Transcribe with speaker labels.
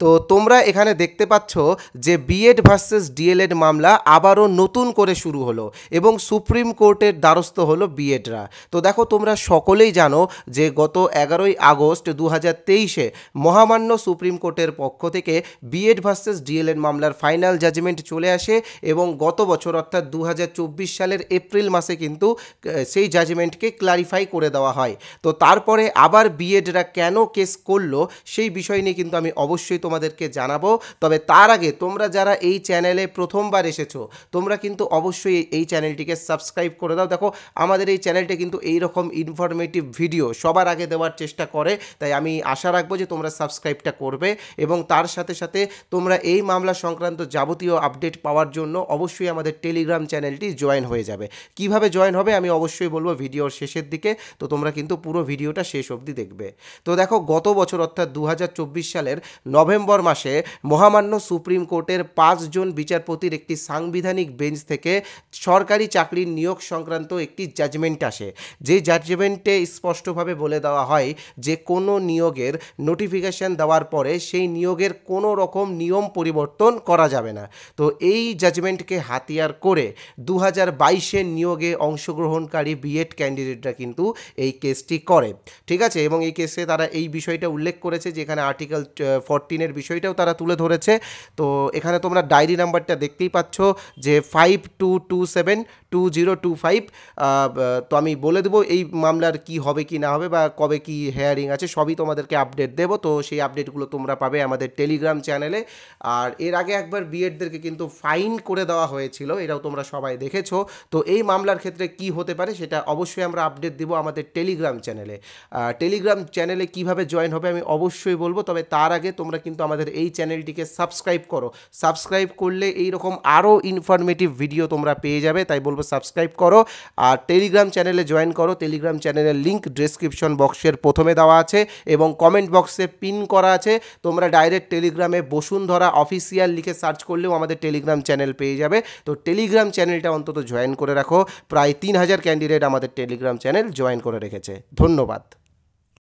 Speaker 1: তো তোমরা এখানে দেখতে পাচ্ছ যে বিএড ভার্সেস ডিএলএড মামলা আবারও নতুন করে শুরু হলো এবং সুপ্রিম কোর্টের দ্বারস্থ হলো বিএডরা। তো দেখো, তোমরা সকলেই জানো যে গত 11ই আগস্ট 2023-এ মহামান্য সুপ্রিম কোর্টের পক্ষ থেকে বিএড ভার্সেস ডিএলএড মামলার ফাইনাল জাজমেন্ট চলে আসে এবং গত বছর অর্থাৎ 2024 সালের এপ্রিল মাসে কিন্তু সেই জাজমেন্টকে ক্লারিফাই করে দেওয়া হয়। তো তারপরে আবার বিএডরা কেন কেস করলো সেই বিষয় নিয়ে কিন্তু আমি অবশ্যই তোমাদেরকে জানাবো। তবে তার আগে তোমরা যারা এই চ্যানেলে প্রথমবার এসেছো, তোমরা কিন্তু অবশ্যই এই চ্যানেলটিকে সাবস্ক্রাইব করে দাও। দেখো, আমাদের এই চ্যানেলটা কিন্তু এই রকম ইনফরমেটিভ ভিডিও সবার আগে দেওয়ার চেষ্টা করে, তাই আমি আশা রাখবো যে তোমরা সাবস্ক্রাইবটা করবে এবং তার সাথে সাথে তোমরা এই মামলা সংক্রান্ত যাবতীয় আপডেট পাওয়ার জন্য অবশ্যই আমাদের টেলিগ্রাম চ্যানেলটি জয়েন হয়ে যাবে। কিভাবে জয়েন হবে আমি অবশ্যই বলবো ভিডিওর শেষের দিকে, তো তোমরা কিন্তু পুরো ভিডিওটা শেষ অবধি দেখবে। তো দেখো, গত বছর অর্থাৎ 2024 সালের নভেম্বর মাসে মহামান্য সুপ্রিম কোর্টের 5 জন বিচারপতির একটি সাংবিধানিক বেঞ্চ থেকে সরকারি চাকরির নিয়োগ সংক্রান্ত একটি জাজমেন্ট আসে। যে জাজমেন্টে স্পষ্টভাবে বলে দেওয়া হয় যে কোনো নিয়োগের নোটিফিকেশন দেওয়ার পরে সেই নিয়োগের কোনো রকম নিয়ম পরিবর্তন করা যাবে না। তো এই জাজমেন্টকে হাতিয়ার করে 2022-এর নিয়োগে অংশগ্রহণকারী বিএড ক্যান্ডিডেটরা কিন্তু এই কেসটি করে, ঠিক আছে। এবং এই কেসে তারা এই বিষয়টা উল্লেখ করেছে যে এখানে আর্টিকেল 14-এর বিষয়টাও তারা তুলে ধরেছে। তো এখানে তোমরা ডায়েরি নাম্বারটা দেখতেই পাচ্ছ যে 52272025। তো আমি বলে দেবো এই মামলার কি হবে কি না হবে বা কবে কি হেয়ারিং আছে, সবই তোমাদেরকে আপডেট দেবো। তো সেই আপডেটগুলো তোমরা পাবে আমাদের টেলিগ্রাম চ্যানেলে। আর এর আগে একবার বিএডদেরকে কিন্তু ফাইন করে দেওয়া হয়েছিল, এটাও তোমরা সবাই দেখেছো। তো এই মামলার ক্ষেত্রে কি হতে পারে সেটা অবশ্যই আমরা আপডেট দিব আমাদের টেলিগ্রাম চ্যানেলে। টেলিগ্রাম চ্যানেলে কিভাবে জয়েন হবে আমি অবশ্যই বলবো, তবে তার আগে তোমরা কিন্তু আমাদের এই চ্যানেলটিকে সাবস্ক্রাইব করো। সাবস্ক্রাইব করলে এইরকম আরও ইনফরমেটিভ ভিডিও তোমরা পেয়ে যাবে, তাই বলবো সাবস্ক্রাইব করো আর টেলিগ্রাম চ্যানেলে জয়েন করো। টেলিগ্রাম চ্যানেলের লিঙ্ক ডেসক্রিপশন বক্সের প্রথমে দেওয়া আছে এবং কমেন্ট বক্সে পিন করা আছে। তোমরা ডাইরেক্ট টেলিগ্রামে বসুন্ধরা অফিসিয়াল লিখে সার্চ করলেও আমাদের টেলিগ্রাম চ্যানেল পেয়ে যাবে। তো টেলিগ্রাম চ্যানেলটা অন্তত জয়েন করে রাখো। প্রায় 3000 ক্যান্ডিডেট আমাদের টেলিগ্রাম চ্যানেল জয়েন করে রেখেছে। ধন্যবাদ।